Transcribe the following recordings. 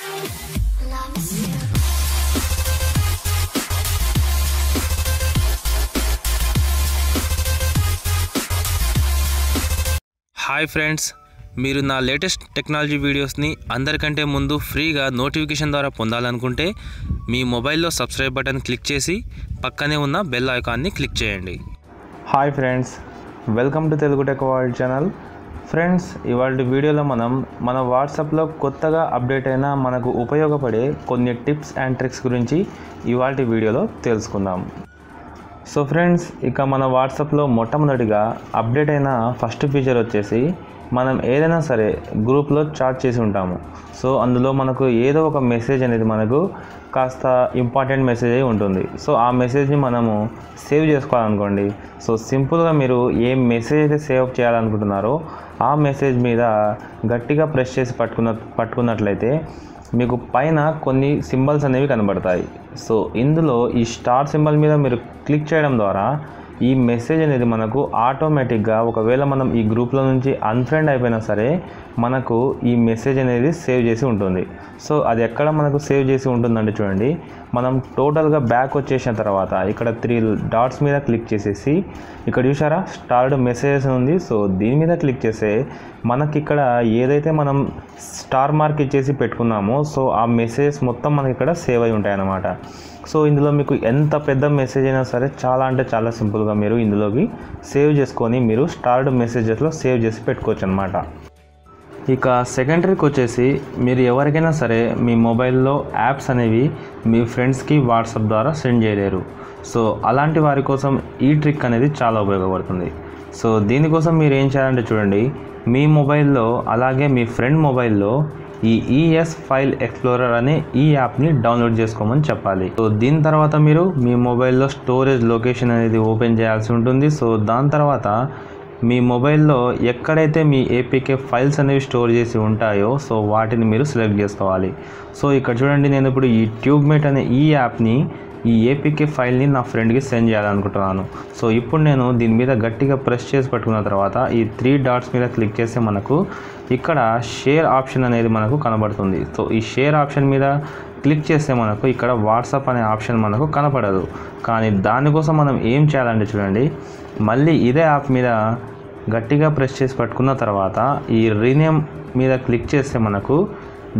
Hi friends, మీరు నా latest technology వీడియోస్ని అందరికంటే ముందు ఫ్రీగా నోటిఫికేషన్ ద్వారా పొందాలనుకుంటే మీ మొబైల్లో సబ్స్క్రైబ్ బటన్ క్లిక్ చేసి పక్కనే ఉన్న బెల్ ఐకాన్ని క్లిక్ చేయండి. Hi friends, welcome to Telugu tech world channel. Friends, ఇవాళ వీడియోలో మనం మన వాట్సాప్లో కొత్తగా అప్డేట్ అయిన మనకు ఉపయోగపడే కొన్ని టిప్స్ అండ్ ట్రిక్స్ గురించి ఇవాళ వీడియోలో తెలుసుకుందాం. సో ఫ్రెండ్స్, ఇక మన వాట్సాప్లో మొట్టమొదటిగా అప్డేట్ అయిన ఫస్ట్ ఫీచర్ వచ్చేసి మనం ఏదైనా సరే గ్రూప్లో చాట్ చేసి ఉంటాము. సో అందులో మనకు ఏదో ఒక మెసేజ్ అనేది మనకు కాస్త ఇంపార్టెంట్ మెసేజ్ అయి ఉంటుంది. సో ఆ మెసేజ్ని మనము సేవ్ చేసుకోవాలనుకోండి. సో సింపుల్గా మీరు ఏ మెసేజ్ అయితే సేవ్ చేయాలనుకుంటున్నారో ఆ మెసేజ్ మీద గట్టిగా ప్రెస్ చేసి పట్టుకున్నట్లయితే మీకు పైన కొన్ని సింబల్స్ అనేవి కనబడతాయి. సో ఇందులో ఈ స్టార్ సింబల్ మీద మీరు క్లిక్ చేయడం ద్వారా ఈ మెసేజ్ అనేది మనకు ఆటోమేటిక్గా ఒకవేళ మనం ఈ గ్రూప్లో నుంచి అన్ఫ్రెండ్ అయిపోయినా సరే మనకు ఈ మెసేజ్ అనేది సేవ్ చేసి ఉంటుంది. సో అది ఎక్కడ మనకు సేవ్ చేసి ఉంటుందంటే చూడండి, మనం టోటల్గా బ్యాక్ వచ్చేసిన తర్వాత ఇక్కడ 3 డాట్స్ మీద క్లిక్ చేసేసి ఇక్కడ చూసారా స్టార్డ్ మెసేజెస్ ఉంది. సో దీని మీద క్లిక్ చేస్తే మనకి ఇక్కడ ఏదైతే మనం స్టార్ మార్క్ ఇచ్చేసి పెట్టుకున్నామో సో ఆ మెసేజెస్ మొత్తం మనకి ఇక్కడ సేవ్ అయి ఉంటాయి అన్నమాట. సో ఇందులో మీకు ఎంత పెద్ద మెసేజ్ అయినా సరే చాలా అంటే చాలా సింపుల్గా మీరు ఇందులోకి సేవ్ చేసుకొని మీరు స్టార్డ్ మెసేజెస్లో సేవ్ చేసి పెట్టుకోవచ్చు అనమాట. ఇక సెకండ్ ట్రిక్ వచ్చేసి మీరు ఎవరికైనా సరే మీ మొబైల్లో యాప్స్ అనేవి మీ ఫ్రెండ్స్కి వాట్సాప్ ద్వారా సెండ్ చేయలేరు. సో అలాంటి వారి కోసం ఈ ట్రిక్ అనేది చాలా ఉపయోగపడుతుంది. సో దీనికోసం మీరు ఏం చేయాలంటే చూడండి, మీ మొబైల్లో అలాగే మీ ఫ్రెండ్ మొబైల్లో ఈ ES ఫైల్ ఎక్స్ప్లోరర్ అనే ఈ యాప్ని డౌన్లోడ్ చేసుకోమని చెప్పాలి. సో దీని తర్వాత మీరు మీ మొబైల్లో స్టోరేజ్ లొకేషన్ అనేది ఓపెన్ చేయాల్సి ఉంటుంది. సో దాని తర్వాత మీ మొబైల్లో ఎక్కడైతే మీ APK ఫైల్స్ అనేవి స్టోర్ చేసి ఉంటాయో సో వాటిని మీరు సెలెక్ట్ చేసుకోవాలి. సో ఇక్కడ చూడండి, నేను ఇప్పుడు ఈ ట్యూబ్మేట్ అనే ఈ యాప్ని ఈ APK ఫైల్ని నా ఫ్రెండ్కి సెండ్ చేయాలనుకుంటున్నాను. సో ఇప్పుడు నేను దీని మీద గట్టిగా ప్రెస్ చేసి పట్టుకున్న తర్వాత ఈ 3 డాట్స్ మీద క్లిక్ చేస్తే మనకు ఇక్కడ షేర్ ఆప్షన్ అనేది మనకు కనబడుతుంది. సో ఈ షేర్ ఆప్షన్ మీద క్లిక్ చేస్తే మనకు ఇక్కడ వాట్సాప్ అనే ఆప్షన్ మనకు కనపడదు. కానీ దానికోసం మనం ఏం చేయాలంటే చూడండి, మళ్ళీ ఇదే యాప్ మీద గట్టిగా ప్రెస్ చేసి పట్టుకున్న తర్వాత ఈ రీనేమ్ మీద క్లిక్ చేస్తే మనకు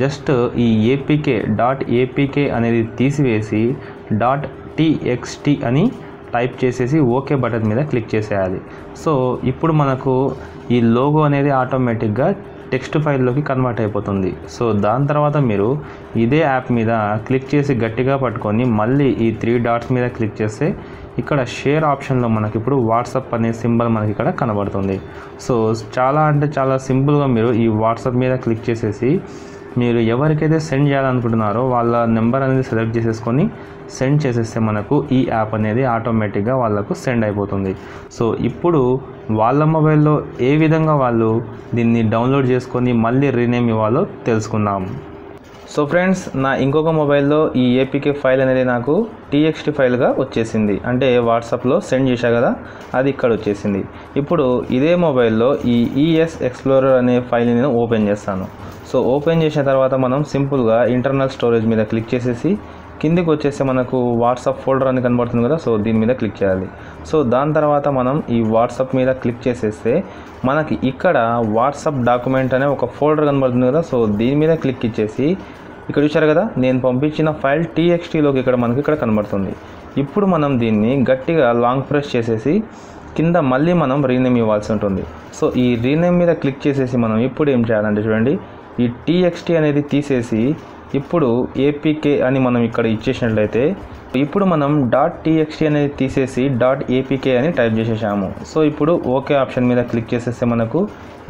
జస్ట్ ఈ APK అనేది తీసివేసి .txt అని టైప్ చేసేసి ఓకే బటన్ మీద క్లిక్ చేసేయాలి. సో ఇప్పుడు మనకు ఈ లోగో అనేది ఆటోమేటిక్గా టెక్స్ట్ ఫైల్లోకి కన్వర్ట్ అయిపోతుంది. సో దాని తర్వాత మీరు ఇదే యాప్ మీద క్లిక్ చేసి గట్టిగా పట్టుకొని మళ్ళీ ఈ 3 డాట్స్ మీద క్లిక్ చేస్తే ఇక్కడ షేర్ ఆప్షన్లో మనకి ఇప్పుడు వాట్సాప్ అనే సింబల్ మనకి ఇక్కడ కనబడుతుంది. సో చాలా అంటే చాలా సింపుల్గా మీరు ఈ వాట్సాప్ మీద క్లిక్ చేసేసి మీరు ఎవరికైతే సెండ్ చేయాలనుకుంటున్నారో వాళ్ళ నెంబర్ అనేది సెలెక్ట్ చేసేసుకొని సెండ్ చేసేస్తే మనకు ఈ యాప్ అనేది ఆటోమేటిక్గా వాళ్ళకు సెండ్ అయిపోతుంది. సో ఇప్పుడు వాళ్ళ మొబైల్లో ఏ విధంగా వాళ్ళు దీన్ని డౌన్లోడ్ చేసుకొని మళ్ళీ రీనేమ్ ఇవ్వాలో తెలుసుకుందాం. సో ఫ్రెండ్స్, నా ఇంకొక మొబైల్లో ఈ APK ఫైల్ అనేది నాకు TXT ఫైల్గా వచ్చేసింది. అంటే వాట్సాప్లో సెండ్ చేశా కదా, అది ఇక్కడ వచ్చేసింది. ఇప్పుడు ఇదే మొబైల్లో ఈ ES ఎక్స్ప్లోరర్ అనే ఫైల్ని నేను ఓపెన్ చేస్తాను. సో ఓపెన్ చేసిన తర్వాత మనం సింపుల్గా ఇంటర్నల్ స్టోరేజ్ మీద క్లిక్ చేసేసి కిందికి వచ్చేస్తే మనకు వాట్సాప్ ఫోల్డర్ అని కనబడుతుంది కదా, సో దీని మీద క్లిక్ చేయాలి. సో దాని తర్వాత మనం ఈ వాట్సాప్ మీద క్లిక్ చేసేస్తే మనకి ఇక్కడ వాట్సాప్ డాక్యుమెంట్ అనే ఒక ఫోల్డర్ కనబడుతుంది కదా, సో దీని మీద క్లిక్ ఇచ్చేసి ఇక్కడ చూశారు కదా నేను పంపించిన ఫైల్ TXTలోకి మనకి ఇక్కడ కనబడుతుంది. ఇప్పుడు మనం దీన్ని గట్టిగా లాంగ్ ప్రెస్ చేసేసి కింద మళ్ళీ మనం రీనేమ్ ఇవ్వాల్సి ఉంటుంది. సో ఈ రీనేమ్ మీద క్లిక్ చేసేసి మనం ఇప్పుడు ఏం చేయాలంటే చూడండి, ఈ TXT అనేది తీసేసి ఇప్పుడు APK అని మనం ఇక్కడ ఇచ్చేసినట్లయితే ఇప్పుడు మనం .txt అనేది తీసేసి .apk అని టైప్ చేసేసాము. సో ఇప్పుడు ఓకే ఆప్షన్ మీద క్లిక్ చేసేస్తే మనకు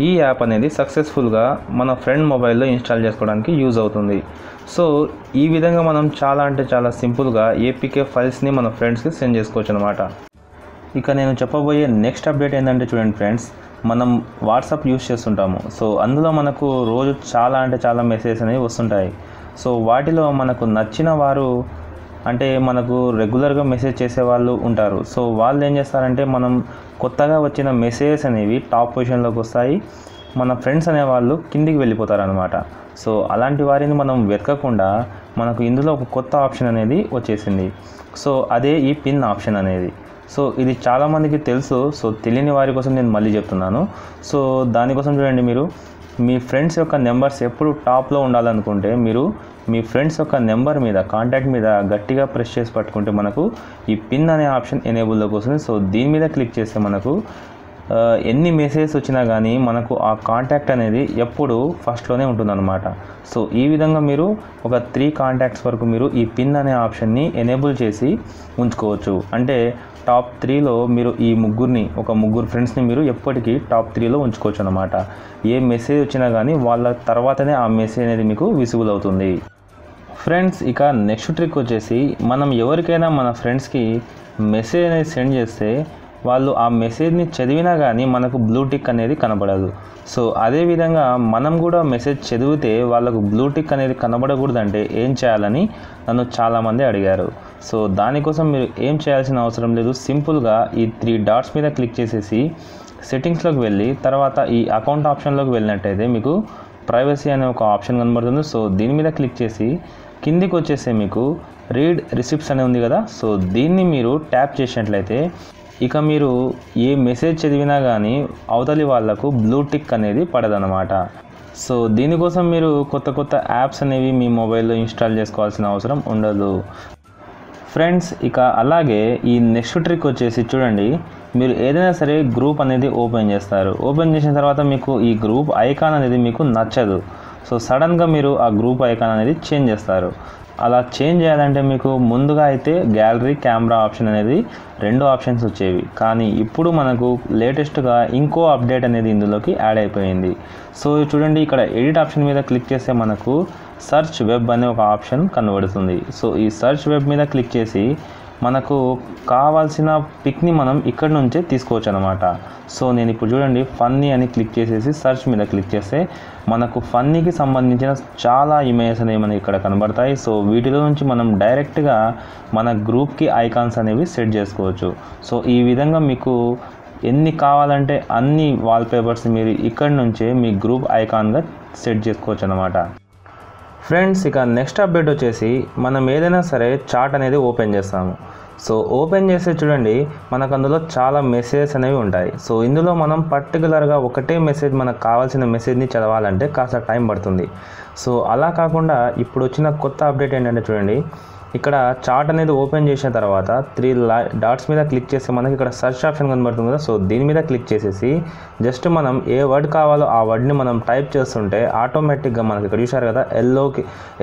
ఈ యాప్ అనేది సక్సెస్ఫుల్గా మన ఫ్రెండ్ మొబైల్లో ఇన్స్టాల్ చేసుకోవడానికి యూజ్ అవుతుంది. సో ఈ విధంగా మనం చాలా అంటే చాలా సింపుల్గా APK ఫైల్స్ని మన ఫ్రెండ్స్కి సెండ్ చేసుకోవచ్చు అనమాట. ఇక నేను చెప్పబోయే నెక్స్ట్ అప్డేట్ ఏంటంటే చూడండి ఫ్రెండ్స్, మనం వాట్సాప్ యూస్ చేస్తుంటాము. సో అందులో మనకు రోజు చాలా అంటే చాలా మెసేజెస్ అనేవి వస్తుంటాయి. సో వాటిలో మనకు నచ్చిన వారు అంటే మనకు రెగ్యులర్గా మెసేజ్ చేసేవాళ్ళు ఉంటారు. సో వాళ్ళు ఏం చేస్తారంటే మనం కొత్తగా వచ్చిన మెసేజెస్ అనేవి టాప్ పొజిషన్లోకి వస్తాయి. మన ఫ్రెండ్స్ అనేవాళ్ళు కిందికి వెళ్ళిపోతారనమాట. సో అలాంటి వారిని మనం వెతకకుండా మనకు ఇందులో ఒక కొత్త ఆప్షన్ అనేది వచ్చేసింది. సో అదే ఈ పిన్ ఆప్షన్ అనేది. సో ఇది చాలామందికి తెలుసు. సో తెలియని వారి కోసం నేను మళ్ళీ చెప్తున్నాను. సో దానికోసం చూడండి, మీరు మీ ఫ్రెండ్స్ యొక్క నెంబర్స్ ఎప్పుడు టాప్లో ఉండాలనుకుంటే మీరు మీ ఫ్రెండ్స్ యొక్క నెంబర్ మీద, కాంటాక్ట్ మీద గట్టిగా ప్రెస్ చేసి పట్టుకుంటే మనకు ఈ పిన్ అనే ఆప్షన్ ఎనేబుల్లోకి వస్తుంది. సో దీని మీద క్లిక్ చేస్తే మనకు ఎన్ని మెసేజెస్ వచ్చినా కానీ మనకు ఆ కాంటాక్ట్ అనేది ఎప్పుడు ఫస్ట్లోనే ఉంటుందన్నమాట. సో ఈ విధంగా మీరు ఒక 3 కాంటాక్ట్స్ వరకు మీరు ఈ పిన్ అనే ఆప్షన్ని ఎనేబుల్ చేసి ఉంచుకోవచ్చు. అంటే టాప్ 3లో మీరు ఈ ముగ్గురు ఫ్రెండ్స్ని మీరు ఎప్పటికీ టాప్ 3లో ఉంచుకోవచ్చు అన్నమాట. ఏ మెసేజ్ వచ్చినా కానీ వాళ్ళ తర్వాతనే ఆ మెసేజ్ అనేది మీకు విజిబుల్ అవుతుంది. ఫ్రెండ్స్, ఇక నెక్స్ట్ ట్రిక్ వచ్చేసి, మనం ఎవరికైనా మన ఫ్రెండ్స్కి మెసేజ్ అనేది సెండ్ చేస్తే వాళ్ళు ఆ మెసేజ్ని చదివినా కానీ మనకు బ్లూ టిక్ అనేది కనబడదు. సో అదేవిధంగా మనం కూడా మెసేజ్ చదివితే వాళ్ళకు బ్లూ టిక్ అనేది కనబడకూడదంటే ఏం చేయాలని నన్ను చాలామంది అడిగారు. సో దానికోసం మీరు ఏం చేయాల్సిన అవసరం లేదు. సింపుల్గా ఈ 3 డాట్స్ మీద క్లిక్ చేసేసి సెట్టింగ్స్లోకి వెళ్ళి తర్వాత ఈ అకౌంట్ ఆప్షన్లోకి వెళ్ళినట్టయితే మీకు ప్రైవసీ అనే ఒక ఆప్షన్ కనబడుతుంది. సో దీని మీద క్లిక్ చేసి కిందికి వచ్చేసి మీకు రీడ్ రిసిప్ట్స్ అనే ఉంది కదా. సో దీన్ని మీరు ట్యాప్ చేసినట్లయితే ఇక మీరు ఏ మెసేజ్ చదివినా కానీ అవతలి వాళ్లకు బ్లూ టిక్ అనేది పడదన్నమాట. సో దీనికోసం మీరు కొత్త యాప్స్ అనేవి మీ మొబైల్లో ఇన్స్టాల్ చేసుకోవాల్సిన అవసరం ఉండదు. ఫ్రెండ్స్, ఇక అలాగే ఈ నెక్స్ట్ ట్రిక్ వచ్చేసి చూడండి, మీరు ఏదైనా సరే గ్రూప్ అనేది ఓపెన్ చేస్తారు. ఓపెన్ చేసిన తర్వాత మీకు ఈ గ్రూప్ ఐకాన్ అనేది మీకు నచ్చదు. సో సడన్గా మీరు ఆ గ్రూప్ ఐకాన్ అనేది చేంజ్ చేస్తారు. అలా చేంజ్ చేయాలంటే మీకు ముందుగా అయితే గ్యాలరీ, కెమెరా ఆప్షన్ అనేది 2 ఆప్షన్స్ వచ్చేవి. కానీ ఇప్పుడు మనకు లేటెస్ట్గా ఇంకో అప్డేట్ అనేది ఇందులోకి యాడ్ అయిపోయింది. సో చూడండి, ఇక్కడ ఎడిట్ ఆప్షన్ మీద క్లిక్ చేస్తే మనకు సర్చ్ వెబ్ అనే ఒక ఆప్షన్ కనబడుతుంది. సో ఈ సర్చ్ వెబ్ మీద క్లిక్ చేసి మనకు కావాల్సిన పిక్ని మనం ఇక్కడ నుంచే తీసుకోవచ్చు అనమాట. సో నేను ఇప్పుడు చూడండి ఫన్నీ అని క్లిక్ చేసేసి సర్చ్ మీద క్లిక్ చేస్తే మనకు ఫన్నీకి సంబంధించిన చాలా ఇమేజెస్ అనేవి మనకి ఇక్కడ కనబడతాయి. సో వీటిలో నుంచి మనం డైరెక్ట్గా మన గ్రూప్కి ఐకాన్స్ అనేవి సెట్ చేసుకోవచ్చు. సో ఈ విధంగా మీకు ఎన్ని కావాలంటే అన్ని వాల్పేపర్స్ మీరు ఇక్కడ నుంచే మీ గ్రూప్ ఐకాన్గా సెట్ చేసుకోవచ్చు అనమాట. ఫ్రెండ్స్, ఇక నెక్స్ట్ అప్డేట్ వచ్చేసి మనం ఏదైనా సరే చాట్ అనేది ఓపెన్ చేస్తాము. సో ఓపెన్ చేస్తే చూడండి మనకు అందులో చాలా మెసేజెస్ అనేవి ఉంటాయి. సో ఇందులో మనం పర్టికులర్గా ఒకటే మెసేజ్, మనకు కావాల్సిన మెసేజ్ని చదవాలంటే కాస్త టైం పడుతుంది. సో అలా కాకుండా ఇప్పుడు వచ్చిన కొత్త అప్డేట్ ఏంటంటే చూడండి, ఇక్కడ చార్ట్ అనేది ఓపెన్ చేసిన తర్వాత 3 డాట్స్ మీద క్లిక్ చేస్తే మనకి ఇక్కడ సెర్చ్ ఆప్షన్ కనబడుతుంది కదా. సో దీని మీద క్లిక్ చేసేసి జస్ట్ మనం ఏ వర్డ్ కావాలో ఆ వర్డ్ని మనం టైప్ చేస్తుంటే ఆటోమేటిక్గా మనకి ఇక్కడ చూసారు కదా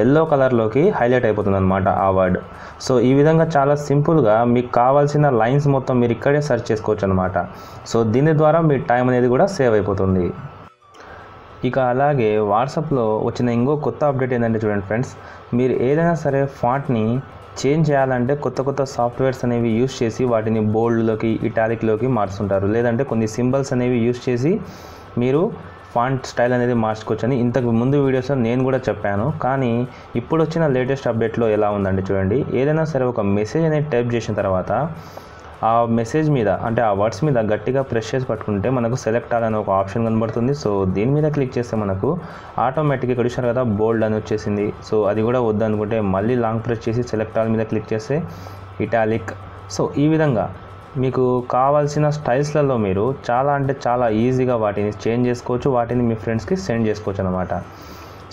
ఎల్లో కలర్లోకి హైలైట్ అయిపోతుంది అనమాట ఆ వర్డ్. సో ఈ విధంగా చాలా సింపుల్గా మీకు కావాల్సిన లైన్స్ మొత్తం మీరు ఇక్కడే సెర్చ్ చేసుకోవచ్చు అనమాట. సో దీని ద్వారా మీ టైం అనేది కూడా సేవ్ అయిపోతుంది. ఇక అలాగే వాట్సాప్లో వచ్చిన ఇంకో కొత్త అప్డేట్ ఏంటంటే చూడండి ఫ్రెండ్స్, మీరు ఏదైనా సరే ఫాంట్ని చేంజ్ చేయాలంటే కొత్త సాఫ్ట్వేర్స్ అనేవి యూస్ చేసి వాటిని బోల్డ్లోకి, ఇటాలిక్లోకి మార్చుతుంటారు. లేదంటే కొన్ని సింబల్స్ అనేవి యూస్ చేసి మీరు ఫాంట్ స్టైల్ అనేది మార్చుకోవచ్చని ఇంతకు ముందు వీడియోస్లో నేను కూడా చెప్పాను. కానీ ఇప్పుడు వచ్చిన లేటెస్ట్ అప్డేట్లో ఎలా ఉందంటే చూడండి, ఏదైనా సరే ఒక మెసేజ్ అనేది టైప్ చేసిన తర్వాత ఆ మెసేజ్ మీద, అంటే ఆ వర్డ్స్ మీద గట్టిగా ప్రెస్ చేసి పట్టుకుంటే మనకు సెలెక్ట్ ఆల్ అనే ఒక ఆప్షన్ కనబడుతుంది. సో దీని మీద క్లిక్ చేస్తే మనకు ఆటోమేటిక్గా ఇక్కడ చూసారు కదా బోల్డ్ అని వచ్చేసింది. సో అది కూడా వద్దనుకుంటే మళ్ళీ లాంగ్ ప్రెస్ చేసి సెలెక్ట్ ఆల్ మీద క్లిక్ చేస్తే ఇటాలిక్. సో ఈ విధంగా మీకు కావాల్సిన స్టైల్స్లలో మీరు చాలా అంటే చాలా ఈజీగా వాటిని చేంజ్ చేసుకోవచ్చు, వాటిని మీ ఫ్రెండ్స్కి సెండ్ చేసుకోవచ్చు అనమాట.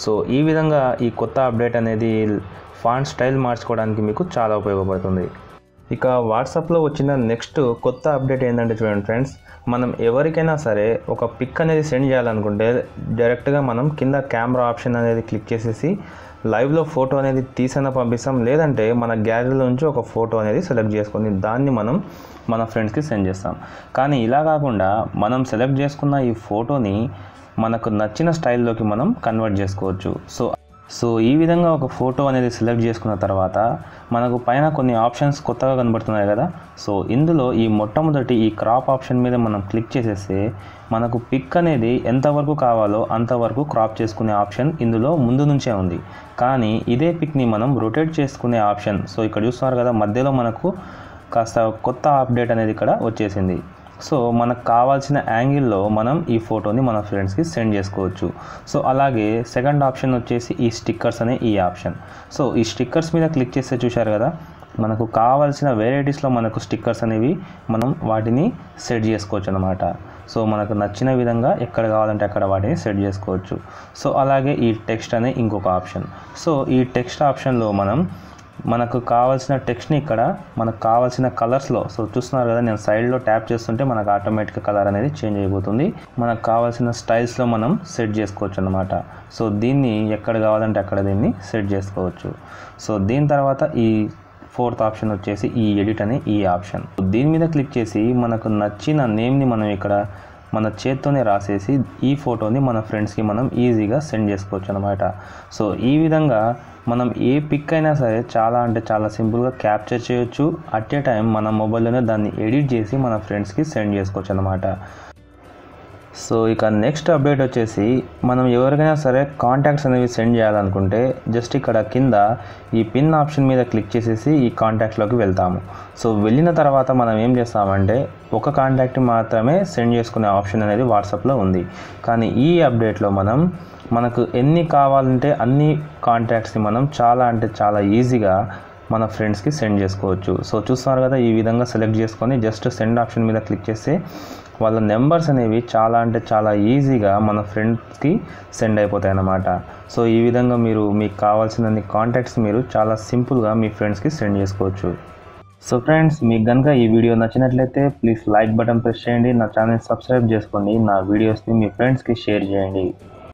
సో ఈ విధంగా ఈ కొత్త అప్డేట్ అనేది ఫాంట్ స్టైల్ మార్చుకోవడానికి మీకు చాలా ఉపయోగపడుతుంది. ఇక వాట్సాప్లో వచ్చిన నెక్స్ట్ కొత్త అప్డేట్ ఏంటంటే చూడండి ఫ్రెండ్స్, మనం ఎవరికైనా సరే ఒక పిక్ అనేది సెండ్ చేయాలనుకుంటే డైరెక్ట్గా మనం కింద కెమెరా ఆప్షన్ అనేది క్లిక్ చేసేసి లైవ్లో ఫోటో అనేది తీసైనా పంపిస్తాం. లేదంటే మన గ్యాలరీలో నుంచి ఒక ఫోటో అనేది సెలెక్ట్ చేసుకొని దాన్ని మనం మన ఫ్రెండ్స్కి సెండ్ చేస్తాం. కానీ ఇలా కాకుండా మనం సెలెక్ట్ చేసుకున్న ఈ ఫోటోని మనకు నచ్చిన స్టైల్లోకి మనం కన్వర్ట్ చేసుకోవచ్చు. సో ఈ విధంగా ఒక ఫోటో అనేది సెలెక్ట్ చేసుకున్న తర్వాత మనకు పైన కొన్ని ఆప్షన్స్ కొత్తగా కనబడుతున్నాయి కదా. సో ఇందులో ఈ మొట్టమొదటి ఈ క్రాప్ ఆప్షన్ మీద మనం క్లిక్ చేసేస్తే మనకు పిక్ అనేది ఎంతవరకు కావాలో అంతవరకు క్రాప్ చేసుకునే ఆప్షన్ ఇందులో ముందు నుంచే ఉంది. కానీ ఇదే పిక్ని మనం రొటేట్ చేసుకునే ఆప్షన్, సో ఇక్కడ చూస్తున్నారు కదా మధ్యలో మనకు కాస్త కొత్త అప్డేట్ అనేది ఇక్కడ వచ్చేసింది. సో మనకు కావాల్సిన యాంగిల్లో మనం ఈ ఫోటోని మన ఫ్రెండ్స్కి సెండ్ చేసుకోవచ్చు. సో అలాగే సెకండ్ ఆప్షన్ వచ్చేసి ఈ స్టిక్కర్స్ అనే ఈ ఆప్షన్. సో ఈ స్టిక్కర్స్ మీద క్లిక్ చేస్తే చూశారు కదా, మనకు కావాల్సిన వెరైటీస్లో మనకు స్టిక్కర్స్ అనేవి మనం వాటిని సెట్ చేసుకోవచ్చు అన్నమాట. సో మనకు నచ్చిన విధంగా ఎక్కడ కావాలంటే అక్కడ వాటిని సెట్ చేసుకోవచ్చు. సో అలాగే ఈ టెక్స్ట్ అనే ఇంకొక ఆప్షన్. సో ఈ టెక్స్ట్ ఆప్షన్లో మనకు కావాల్సిన టెక్స్ట్ని ఇక్కడ మనకు కావాల్సిన కలర్స్లో, సో చూస్తున్నారు కదా, నేను సైడ్లో ట్యాప్ చేస్తుంటే మనకు ఆటోమేటిక్గా కలర్ అనేది చేంజ్ అయిపోతుంది. మనకు కావాల్సిన స్టైల్స్లో మనం సెట్ చేసుకోవచ్చు అన్నమాట. సో దీన్ని ఎక్కడ కావాలంటే అక్కడ దీన్ని సెట్ చేసుకోవచ్చు. సో దీని తర్వాత ఈ ఫోర్త్ ఆప్షన్ వచ్చేసి ఈ ఎడిట్ అనే ఈ ఆప్షన్. దీని మీద క్లిక్ చేసి మనకు నచ్చిన నేమ్ని మనం ఇక్కడ మన చేత్తోనే రాసేసి ఈ ఫోటోని మన ఫ్రెండ్స్కి మనం ఈజీగా సెండ్ చేసుకోవచ్చు అనమాట. సో ఈ విధంగా మనం ఏ పిక్ అయినా సరే చాలా అంటే చాలా సింపుల్గా క్యాప్చర్ చేయొచ్చు. అట్ ఏ టైం మన మొబైల్లోనే దాన్ని ఎడిట్ చేసి మన ఫ్రెండ్స్కి సెండ్ చేసుకోవచ్చు అనమాట. సో ఇక నెక్స్ట్ అప్డేట్ వచ్చేసి మనం ఎవరికైనా సరే కాంటాక్ట్స్ అనేవి సెండ్ చేయాలనుకుంటే జస్ట్ ఇక్కడ కింద ఈ పిన్ ఆప్షన్ మీద క్లిక్ చేసేసి ఈ కాంటాక్ట్స్లోకి వెళ్తాము. సో వెళ్ళిన తర్వాత మనం ఏం చేస్తామంటే ఒక కాంటాక్ట్ మాత్రమే సెండ్ చేసుకునే ఆప్షన్ అనేది వాట్సాప్లో ఉంది. కానీ ఈ అప్డేట్లో మనకు ఎన్ని కావాలంటే అన్ని కాంటాక్ట్స్ని మనం చాలా అంటే చాలా ఈజీగా మన ఫ్రెండ్స్కి సెండ్ చేసుకోవచ్చు. సో చూస్తున్నారు కదా, ఈ విధంగా సెలెక్ట్ చేసుకొని జస్ట్ సెండ్ ఆప్షన్ మీద క్లిక్ చేస్తే వాళ్ళ నెంబర్స్ అనేవి చాలా అంటే చాలా ఈజీగా మన ఫ్రెండ్స్కి సెండ్ అయిపోతాయి అన్నమాట. సో ఈ విధంగా మీకు కావాల్సినన్ని కాంటాక్ట్స్ మీరు చాలా సింపుల్గా మీ ఫ్రెండ్స్కి సెండ్ చేసుకోవచ్చు. సో ఫ్రెండ్స్, మీకు కనుక ఈ వీడియో నచ్చినట్లయితే ప్లీజ్ లైక్ బటన్ ప్రెస్ చేయండి, నా ఛానల్ సబ్స్క్రైబ్ చేసుకోండి, నా వీడియోస్ని మీ ఫ్రెండ్స్కి షేర్ చేయండి.